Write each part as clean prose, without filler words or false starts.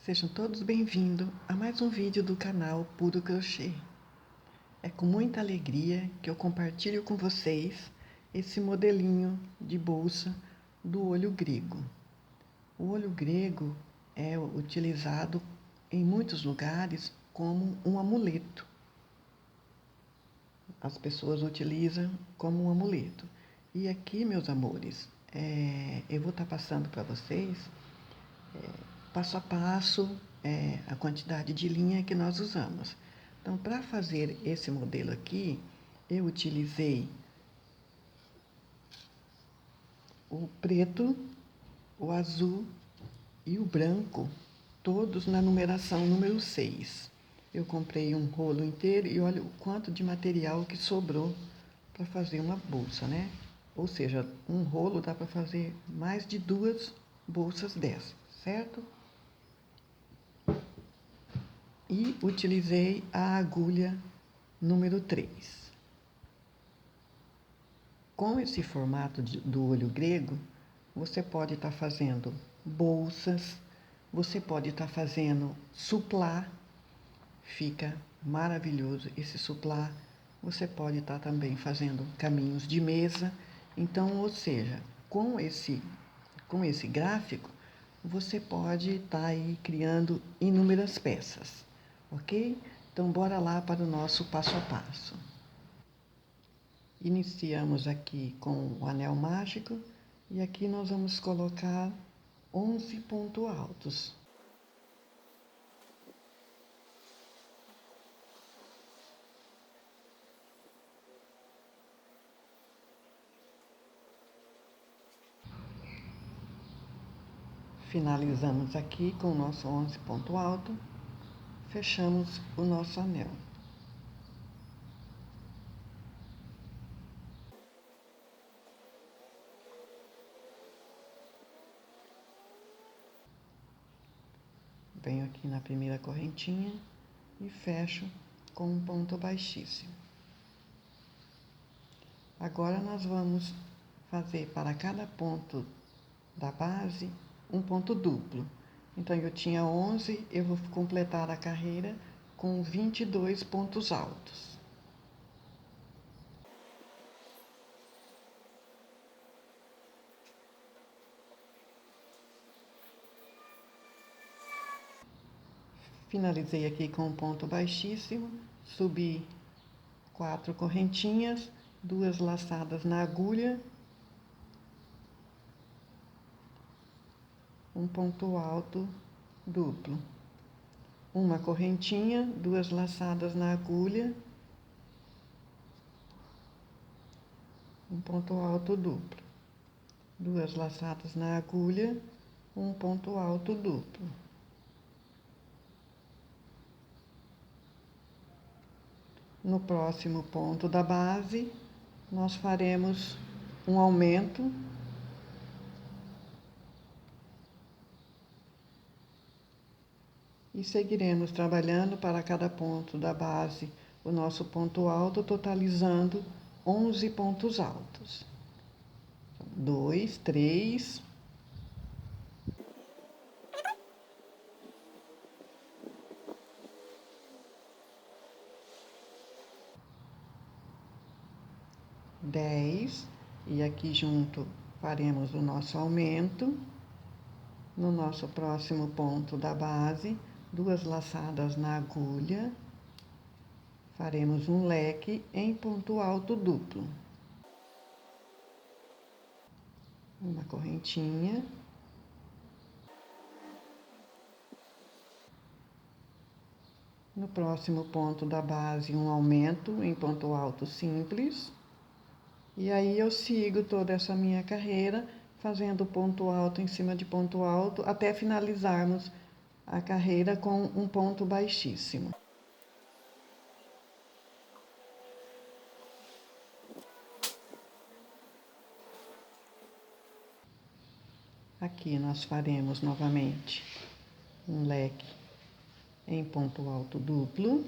Sejam todos bem-vindos a mais um vídeo do canal Puro Crochê. É com muita alegria que eu compartilho com vocês esse modelinho de bolsa do olho grego. O olho grego é utilizado em muitos lugares como um amuleto. As pessoas utilizam como um amuleto. E aqui, meus amores, eu vou estar passando para vocês passo a passo, a quantidade de linha que nós usamos. Então, para fazer esse modelo aqui, eu utilizei o preto, o azul e o branco, todos na numeração número 6. Eu comprei um rolo inteiro e olha o quanto de material que sobrou para fazer uma bolsa, né? Ou seja, um rolo dá para fazer mais de 2 bolsas dessas, certo? E utilizei a agulha número 3. Com esse formato do olho grego, você pode estar fazendo bolsas, você pode estar fazendo suplá, fica maravilhoso esse suplá. Você pode estar também fazendo caminhos de mesa. Então, ou seja, com esse gráfico, você pode estar aí criando inúmeras peças. Ok? Então, bora lá para o nosso passo a passo. Iniciamos aqui com o anel mágico e aqui nós vamos colocar 11 pontos altos. Finalizamos aqui com o nosso 11 ponto alto, fechamos o nosso anel. Venho aqui na primeira correntinha e fecho com um ponto baixíssimo. Agora nós vamos fazer para cada ponto da base um ponto duplo. Então, eu tinha 11, eu vou completar a carreira com 22 pontos altos. Finalizei aqui com um ponto baixíssimo, subi 4 correntinhas, 2 laçadas na agulha, um ponto alto duplo. Uma correntinha, 2 laçadas na agulha, um ponto alto duplo. 2 laçadas na agulha, um ponto alto duplo. No próximo ponto da base, nós faremos um aumento e seguiremos trabalhando para cada ponto da base o nosso ponto alto, totalizando 11 pontos altos. 2, 3, 10, e aqui junto faremos o nosso aumento. No nosso próximo ponto da base, 2 laçadas na agulha, faremos um leque em ponto alto duplo. Uma correntinha. No próximo ponto da base, um aumento em ponto alto simples. E aí eu sigo toda essa minha carreira, fazendo ponto alto em cima de ponto alto, até finalizarmos a carreira com um ponto baixíssimo. Aqui nós faremos novamente um leque em ponto alto duplo.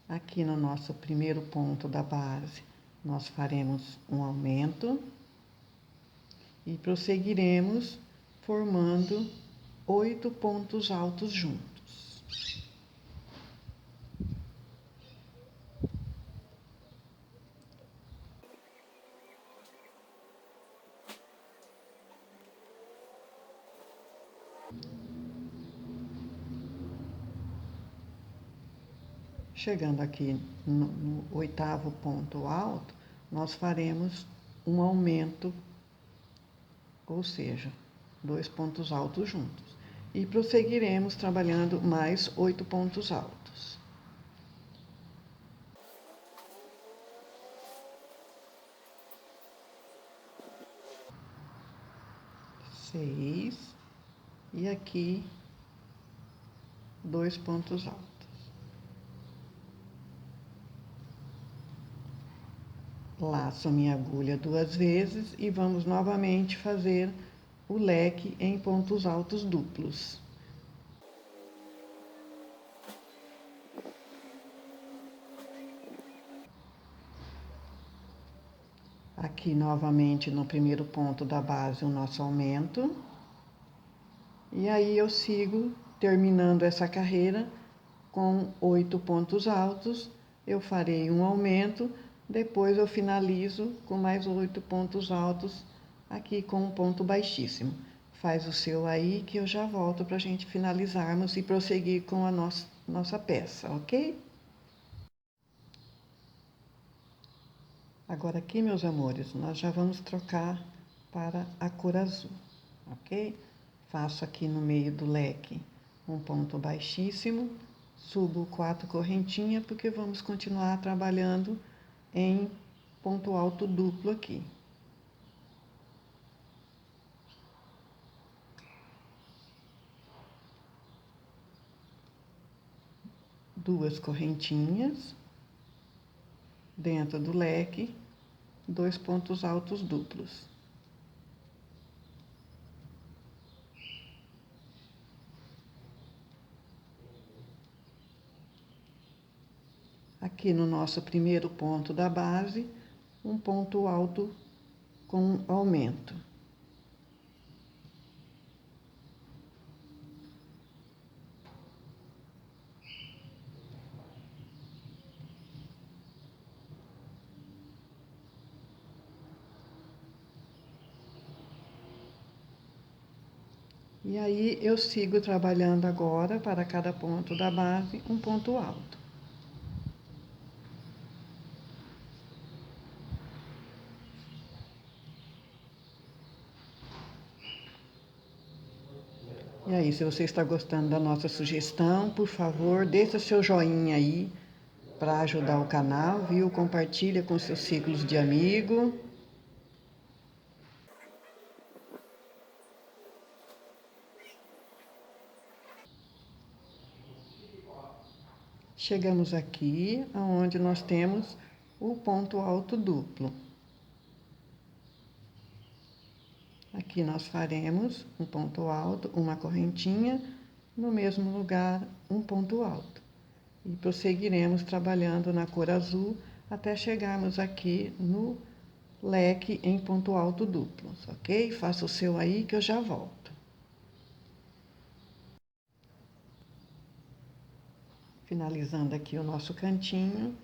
Aqui no nosso primeiro ponto da base, nós faremos um aumento e prosseguiremos formando 8 pontos altos juntos. Chegando aqui no 8º ponto alto, nós faremos um aumento, ou seja, 2 pontos altos juntos. E prosseguiremos trabalhando mais 8 pontos altos. Seis, e aqui 2 pontos altos. Laço minha agulha 2 vezes e vamos novamente fazer o leque em pontos altos duplos. Aqui novamente no primeiro ponto da base o nosso aumento. E aí eu sigo terminando essa carreira com 8 pontos altos. Eu farei um aumento, depois eu finalizo com mais 8 pontos altos aqui com um ponto baixíssimo. Faz o seu aí que eu já volto para a gente finalizarmos e prosseguir com a nossa peça, ok? Agora aqui, meus amores, nós já vamos trocar para a cor azul, ok? Faço aqui no meio do leque um ponto baixíssimo, subo 4 correntinhas, porque vamos continuar trabalhando em ponto alto duplo aqui. Duas correntinhas dentro do leque, 2 pontos altos duplos. Aqui no nosso primeiro ponto da base, um ponto alto com aumento. E aí eu sigo trabalhando agora para cada ponto da base um ponto alto. E aí, se você está gostando da nossa sugestão, por favor, deixa seu joinha aí para ajudar o canal, viu? Compartilha com seus ciclos de amigo. Chegamos aqui aonde nós temos o ponto alto duplo. Aqui nós faremos um ponto alto, uma correntinha, no mesmo lugar um ponto alto. E prosseguiremos trabalhando na cor azul até chegarmos aqui no leque em ponto alto duplo, ok? Faça o seu aí que eu já volto. Finalizando aqui o nosso cantinho,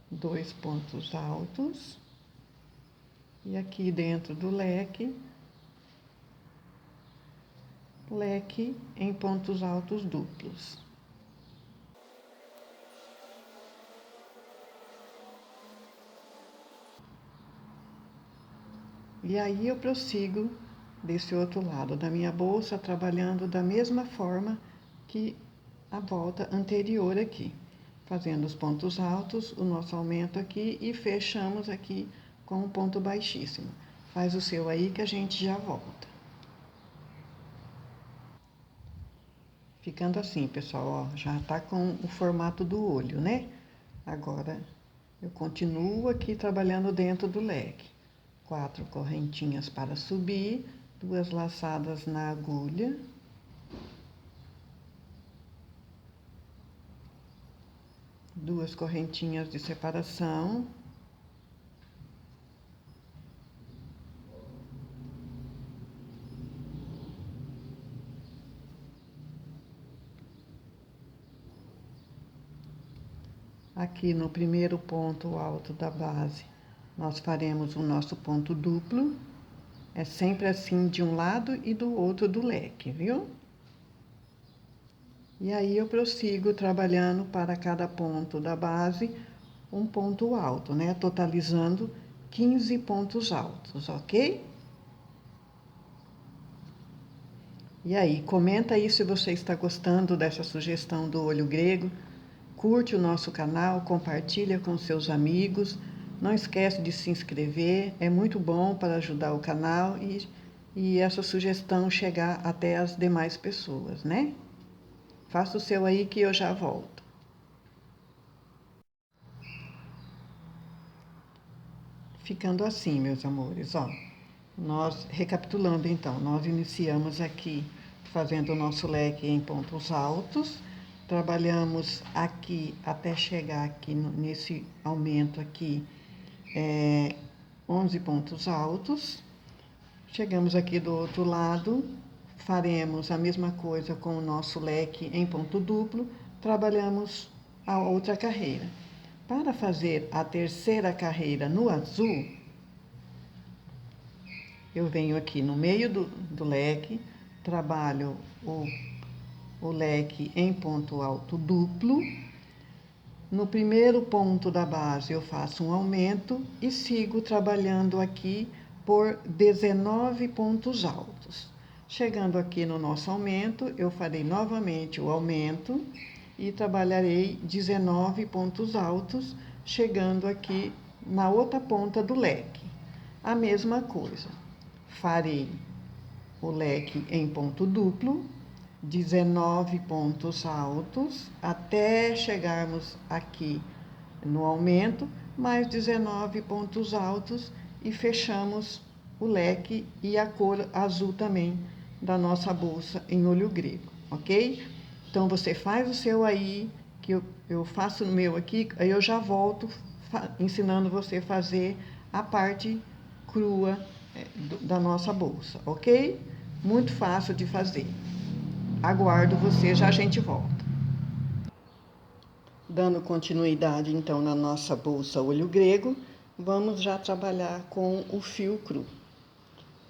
2 pontos altos. E aqui dentro do leque em pontos altos duplos. E aí eu prossigo desse outro lado da minha bolsa, trabalhando da mesma forma que a volta anterior aqui. Fazendo os pontos altos, o nosso aumento aqui e fechamos aqui com um ponto baixíssimo. Faz o seu aí que a gente já volta. Ficando assim, pessoal, ó, já tá com o formato do olho, né? Agora, eu continuo aqui trabalhando dentro do leque. 4 correntinhas para subir, 2 laçadas na agulha. Duas correntinhas de separação. aqui no primeiro ponto alto da base, nós faremos o nosso ponto duplo. É sempre assim de um lado e do outro do leque, viu? E aí eu prossigo trabalhando para cada ponto da base um ponto alto, né? Totalizando 15 pontos altos, ok? E aí, comenta aí se você está gostando dessa sugestão do olho grego. Curte o nosso canal, compartilha com seus amigos. Não esquece de se inscrever, é muito bom para ajudar o canal e essa sugestão chegar até as demais pessoas, né? Faça o seu aí que eu já volto. Ficando assim, meus amores, ó. Nós, recapitulando então, nós iniciamos aqui fazendo o nosso leque em pontos altos, trabalhamos aqui até chegar aqui nesse aumento aqui, 11 pontos altos. Chegamos aqui do outro lado, faremos a mesma coisa com o nosso leque em ponto duplo, trabalhamos a outra carreira. Para fazer a terceira carreira no azul, eu venho aqui no meio do leque, trabalho o leque em ponto alto duplo. No primeiro ponto da base eu faço um aumento e sigo trabalhando aqui por 19 pontos altos. Chegando aqui no nosso aumento, eu farei novamente o aumento e trabalharei 19 pontos altos, chegando aqui na outra ponta do leque. A mesma coisa. Farei o leque em ponto duplo, 19 pontos altos, até chegarmos aqui no aumento, mais 19 pontos altos e fechamos o leque e a cor azul também da nossa bolsa em olho grego, ok? Então, você faz o seu aí, que eu faço o meu aqui, aí eu já volto ensinando você a fazer a parte crua da nossa bolsa, ok? Muito fácil de fazer. Aguardo você, já a gente volta. Dando continuidade, então, na nossa bolsa olho grego, vamos já trabalhar com o fio cru.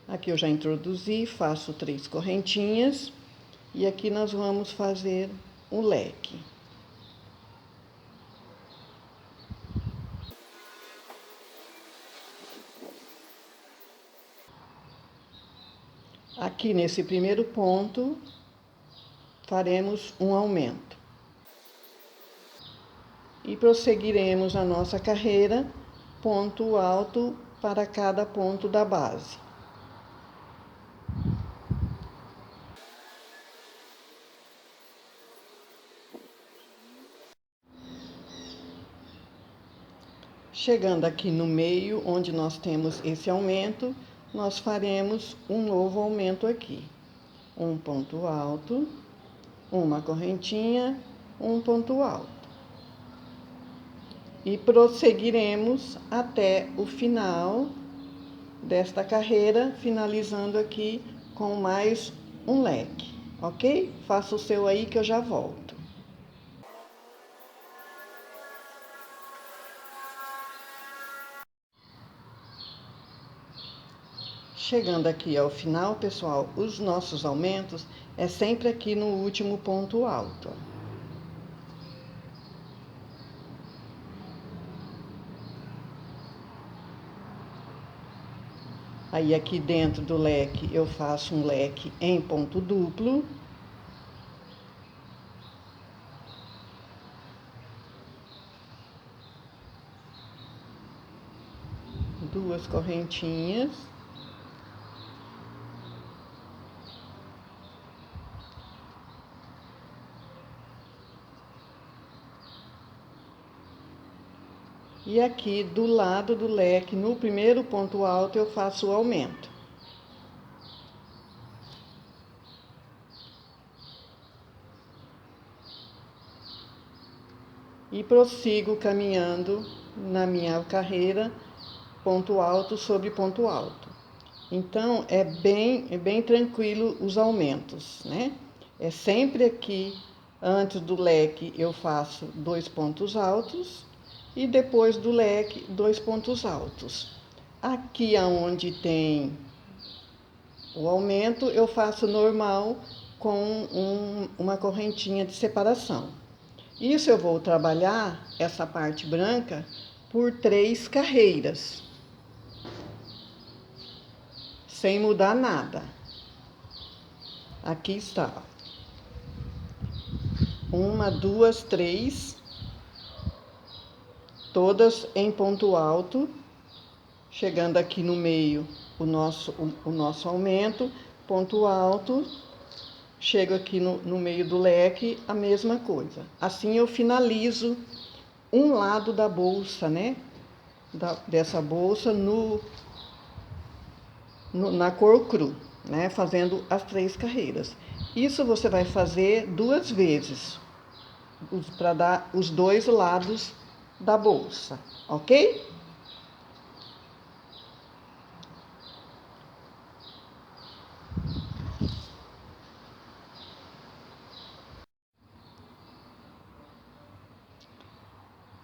Aqui eu já introduzi, faço 3 correntinhas e aqui nós vamos fazer um leque. Aqui nesse primeiro ponto, faremos um aumento. E prosseguiremos a nossa carreira, ponto alto para cada ponto da base. Chegando aqui no meio, onde nós temos esse aumento, nós faremos um novo aumento aqui. Um ponto alto, uma correntinha, um ponto alto. E prosseguiremos até o final desta carreira, finalizando aqui com mais um leque, ok? Faça o seu aí que eu já volto. Chegando aqui ao final, pessoal, os nossos aumentos é sempre aqui no último ponto alto. Aí aqui dentro do leque eu faço um leque em ponto duplo. Duas correntinhas. E aqui do lado do leque, no primeiro ponto alto, eu faço o aumento. E prossigo caminhando na minha carreira, ponto alto sobre ponto alto. Então, é bem tranquilo os aumentos, né? É sempre aqui Antes do leque eu faço 2 pontos altos e depois do leque 2 pontos altos. Aqui aonde tem o aumento eu faço normal com uma correntinha de separação. Isso eu vou trabalhar essa parte branca por 3 carreiras, sem mudar nada. Aqui está. 1, 2, 3, todas em ponto alto, chegando aqui no meio o nosso aumento, ponto alto, chego aqui no meio do leque, a mesma coisa. Assim eu finalizo um lado da bolsa, né? Dessa bolsa na cor cru, né? Fazendo as 3 carreiras. Isso você vai fazer 2 vezes, para dar os 2 lados da bolsa, ok?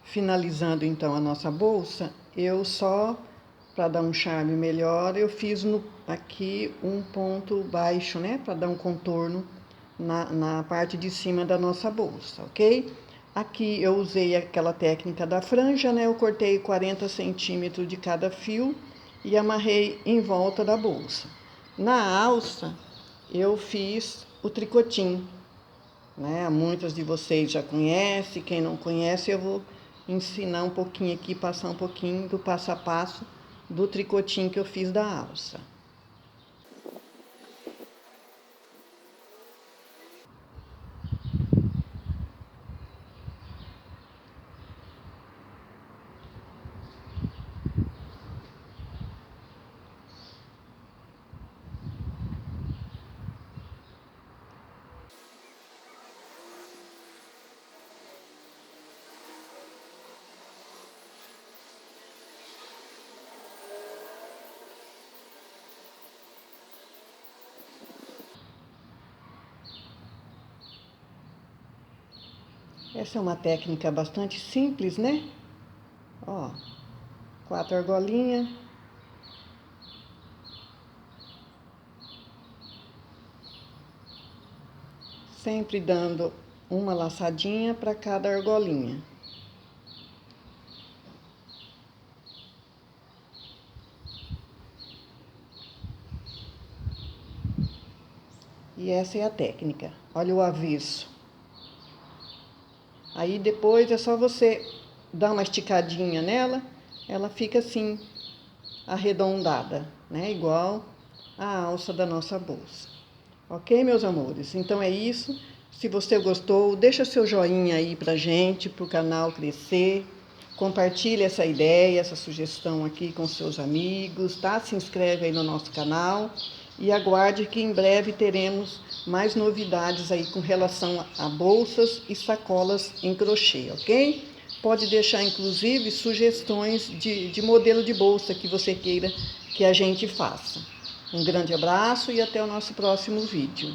Finalizando então a nossa bolsa, eu só, para dar um charme melhor, eu fiz aqui um ponto baixo, né? Para dar um contorno na parte de cima da nossa bolsa, ok? Aqui eu usei aquela técnica da franja, né? Eu cortei 40 centímetros de cada fio e amarrei em volta da bolsa. Na alça, eu fiz o tricotinho, né? Muitas de vocês já conhecem, quem não conhece, eu vou ensinar um pouquinho aqui, passar um pouquinho do passo a passo do tricotinho que eu fiz da alça. Essa é uma técnica bastante simples, né? Ó, 4 argolinhas. Sempre dando uma laçadinha para cada argolinha. E essa é a técnica. Olha o avesso. Aí depois é só você dar uma esticadinha nela, ela fica assim, arredondada, né? Igual a alça da nossa bolsa. Ok, meus amores? Então é isso. Se você gostou, deixa seu joinha aí pra gente, pro canal crescer. Compartilhe essa ideia, essa sugestão aqui com seus amigos, tá? Se inscreve aí no nosso canal e aguarde que em breve teremos mais novidades aí com relação a bolsas e sacolas em crochê, ok? Pode deixar, inclusive, sugestões de modelo de bolsa que você queira que a gente faça. Um grande abraço e até o nosso próximo vídeo.